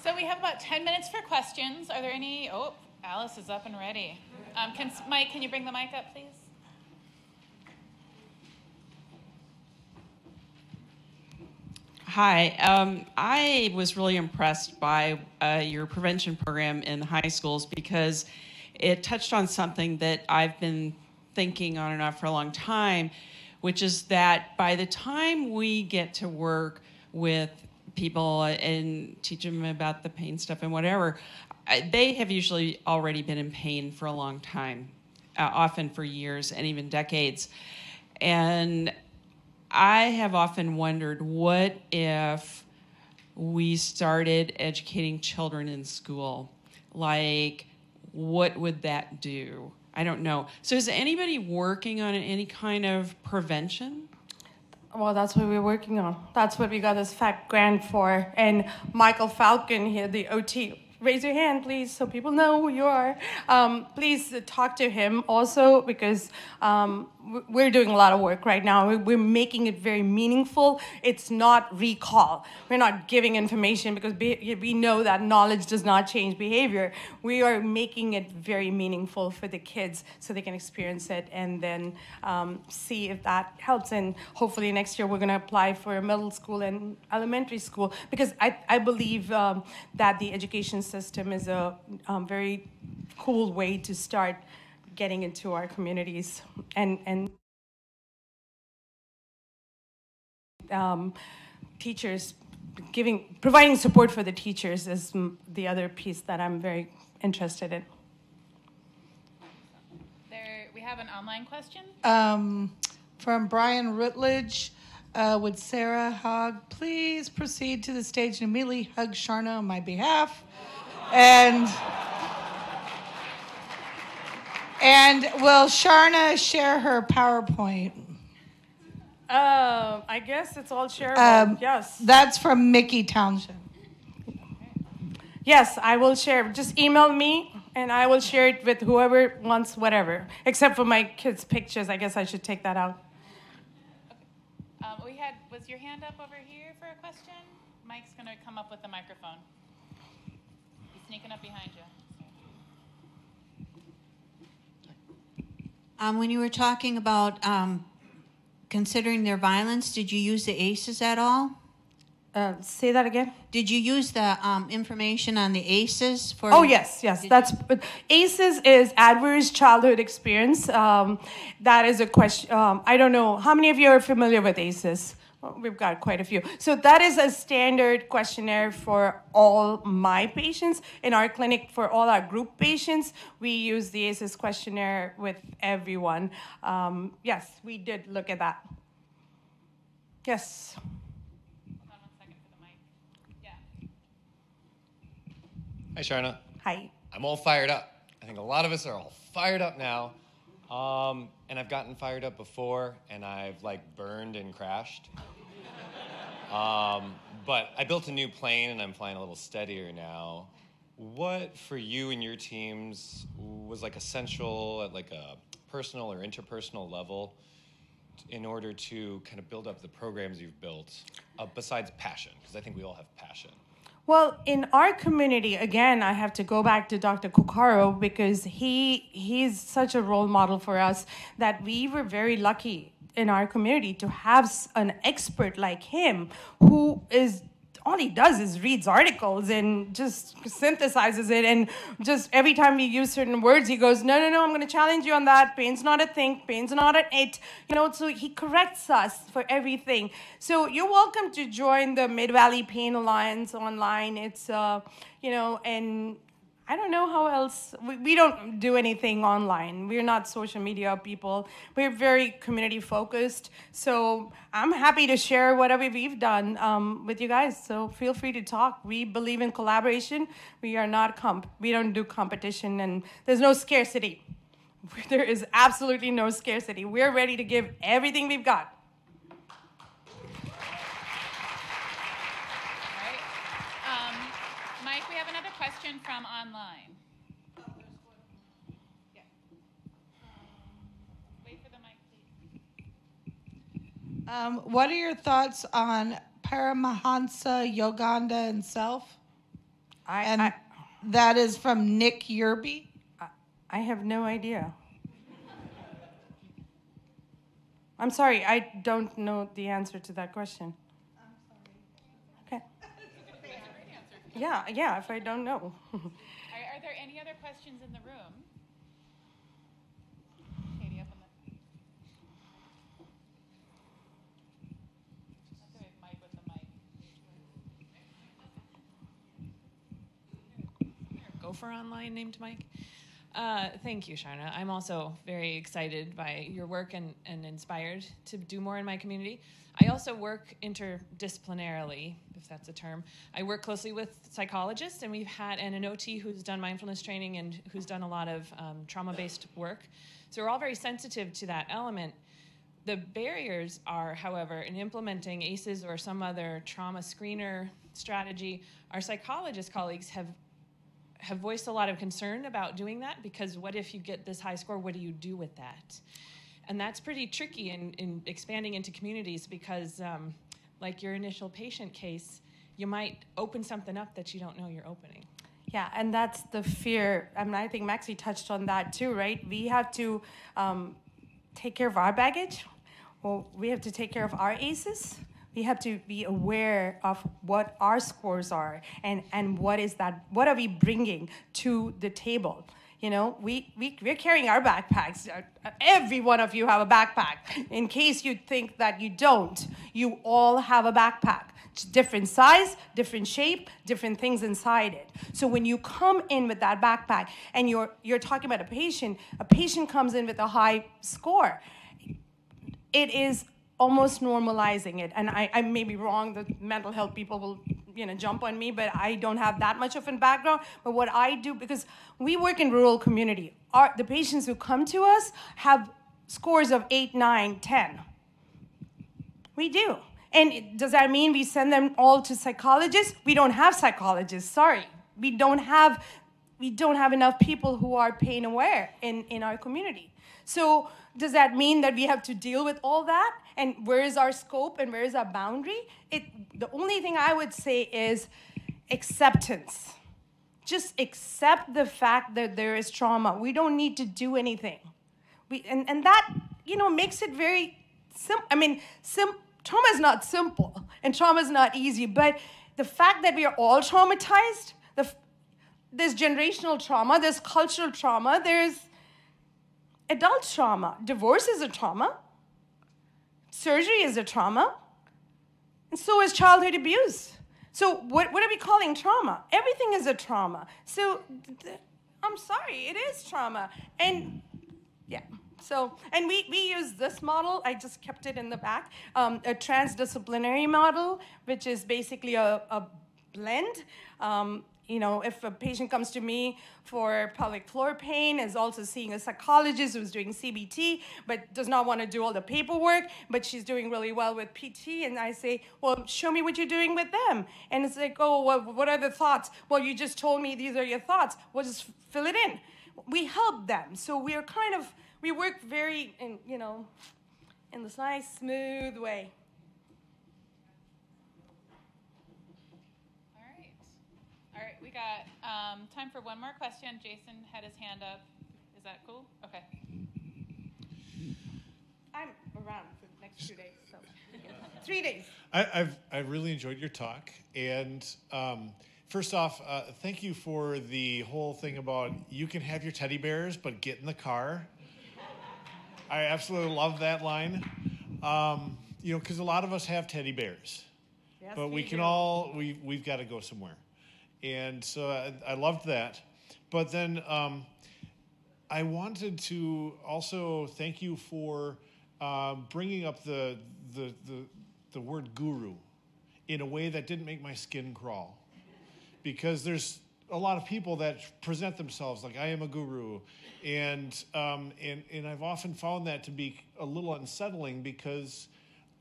So we have about 10 minutes for questions. Are there any? Oh, Alice is up and ready. Mike, can you bring the mic up, please? Hi. I was really impressed by your prevention program in high schools because it touched on something that I've been thinking on and off for a long time, which is that by the time we get to work with people and teach them about the pain stuff and whatever, they have usually already been in pain for a long time, often for years and even decades. And I have often wondered, what if we started educating children in school? Like, what would that do? I don't know. So is anybody working on any kind of prevention? Well, that's what we're working on. That's what we got this FACT grant for. And Michael Falcon here, the OT, raise your hand, please, so people know who you are. Please talk to him also, because we're doing a lot of work right now. We're making it very meaningful. It's not recall. We're not giving information because we know that knowledge does not change behavior. We are making it very meaningful for the kids so they can experience it and then see if that helps. And hopefully next year we're going to apply for middle school and elementary school, because I believe that the education system is a very cool way to start getting into our communities and teachers providing support for the teachers is the other piece that I'm very interested in. We have an online question. From Brian Rutledge. Would Sarah Hogg please proceed to the stage and immediately hug Sharna on my behalf? And will Sharna share her PowerPoint? I guess it's all shareable. Yes. That's from Mickey Townshend. Yes, I will share. Just email me, and I will share it with whoever wants whatever. Except for my kids' pictures. I guess I should take that out. Okay. Was your hand up over here for a question? Mike's going to come up with the microphone. He's sneaking up behind you. When you were talking about considering their violence, did you use the ACEs at all? Say that again. Did you use the information on the ACEs for? Oh yes. That's ACEs is adverse childhood experience. That is a question. I don't know how many of you are familiar with ACEs. Well, we've got quite a few. So that is a standard questionnaire for all my patients in our clinic. For all our group patients, we use the ACEs questionnaire with everyone. Yes, we did look at that. Yes. Hi, Sharna. Hi. I'm all fired up. I think a lot of us are all fired up now. And I've gotten fired up before, and I've burned and crashed. But I built a new plane, and I'm flying a little steadier now. What, for you and your teams, was essential at a personal or interpersonal level in order to kind of build up the programs you've built, besides passion? Because I think we all have passion. Well, in our community, again, I have to go back to Dr. Kokaro because he's such a role model for us that we were very lucky in our community to have an expert like him who is, all he does is reads articles and just synthesizes it, and just every time we use certain words, he goes, no, I'm going to challenge you on that. Pain's not a thing. Pain's not an it. So he corrects us for everything. So you're welcome to join the Mid-Valley Pain Alliance online. It's, and I don't know how else. We don't do anything online. We're not social media people. We're very community focused. So I'm happy to share whatever we've done with you guys. So feel free to talk. We believe in collaboration. We are not we don't do competition, and there's no scarcity. There is absolutely no scarcity. We're ready to give everything we've got. Mike, we have another question from online. Oh, there's one. Yeah. Wait for the mic, please. What are your thoughts on Paramahansa, Yogananda, and self? And that is from Nick Yerby. I have no idea. I'm sorry, I don't know the answer to that question. Okay. Yeah, if I don't know. Are there any other questions in the room? Katie, up on the... That's right, Mike with the mic. Gopher online named Mike. Thank you, Sharna. I'm also very excited by your work and inspired to do more in my community. I also work interdisciplinarily, if that's a term. I work closely with psychologists, and we've had an OT who's done mindfulness training and who's done a lot of trauma-based work. So we're all very sensitive to that element. The barriers are, however, in implementing ACEs or some other trauma screener strategy. Our psychologist colleagues have voiced a lot of concern about doing that, because what if you get this high score? What do you do with that? And that's pretty tricky in expanding into communities, because like your initial patient case, you might open something up that you don't know you're opening. Yeah, and that's the fear. I mean, I think Maxie touched on that too, right? We have to take care of our baggage. Well, we have to take care of our ACEs. We have to be aware of what our scores are and what are we bringing to the table. You know, we're carrying our backpacks. Every one of you have a backpack. In case you think that you don't, you all have a backpack. It's different size, different shape, different things inside it. So when you come in with that backpack and you're talking about a patient comes in with a high score, it is almost normalizing it. And I may be wrong, the mental health people will jump on me, but I don't have that much of a background. But what I do, because we work in rural community, the patients who come to us have scores of 8, 9, 10. We do. And does that mean we send them all to psychologists? We don't have psychologists, sorry. We don't have enough people who are pain aware in our community. So does that mean that we have to deal with all that? And where is our scope and where is our boundary? The only thing I would say is acceptance. Just accept the fact that there is trauma. We don't need to do anything. And that, makes it very simple. I mean, trauma is not simple and trauma is not easy, but the fact that we are all traumatized, there's generational trauma, there's cultural trauma, there's adult trauma. Divorce is a trauma. Surgery is a trauma. And so is childhood abuse. So what are we calling trauma? Everything is a trauma. So I'm sorry, it is trauma. And yeah. So, and we use this model, I just kept it in the back, a transdisciplinary model, which is basically a blend. If a patient comes to me for pelvic floor pain, is also seeing a psychologist who's doing CBT, but does not want to do all the paperwork, but she's doing really well with PT, and I say, well, show me what you're doing with them. And it's like, oh, well, what are the thoughts? Well, you just told me these are your thoughts. Well, just fill it in. We help them. So we work very, in this nice, smooth way. All right, we got time for one more question. Jason had his hand up. Is that cool? Okay. I'm around for the next 2 days, so 3 days. I really enjoyed your talk, and first off, thank you for the whole thing about you can have your teddy bears, but get in the car. I absolutely love that line, because a lot of us have teddy bears, Yes, but we've got to go somewhere. And so I loved that. But then I wanted to also thank you for bringing up the word guru in a way that didn't make my skin crawl. Because there's a lot of people that present themselves like, I am a guru. And I've often found that to be a little unsettling because,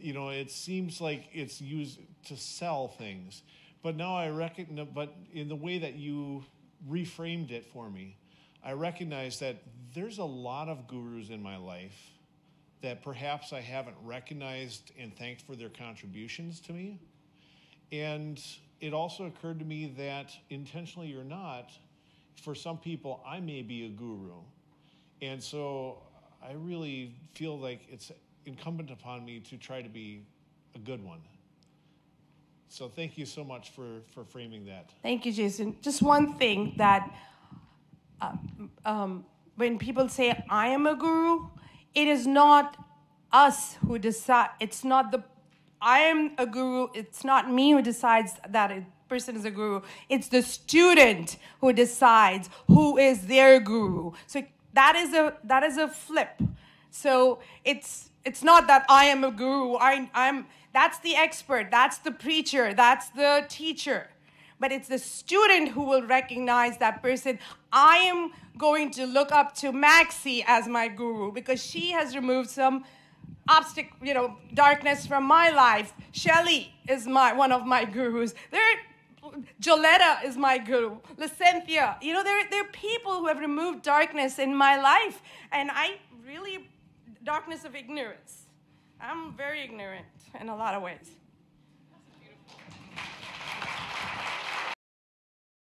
it seems like it's used to sell things. But now I recognize, but in the way that you reframed it for me, I recognize that there's a lot of gurus in my life that perhaps I haven't recognized and thanked for their contributions to me. And it also occurred to me that intentionally or not, for some people, I may be a guru. And so I really feel like it's incumbent upon me to try to be a good one. So thank you so much for framing that. Thank you, Jason. Just one thing that when people say I am a guru, it is not us who decide. It's not the I am a guru. It's not me who decides that a person is a guru. It's the student who decides who is their guru. So that is a flip. So it's not that I am a guru. I'm that's the expert. That's the preacher. That's the teacher. But it's the student who will recognize that person. I am going to look up to Maxie as my guru because she has removed some darkness from my life. Shelley is one of my gurus. Joletta is my guru. Lysynthia. There are people who have removed darkness in my life, and darkness of ignorance. I'm very ignorant in a lot of ways.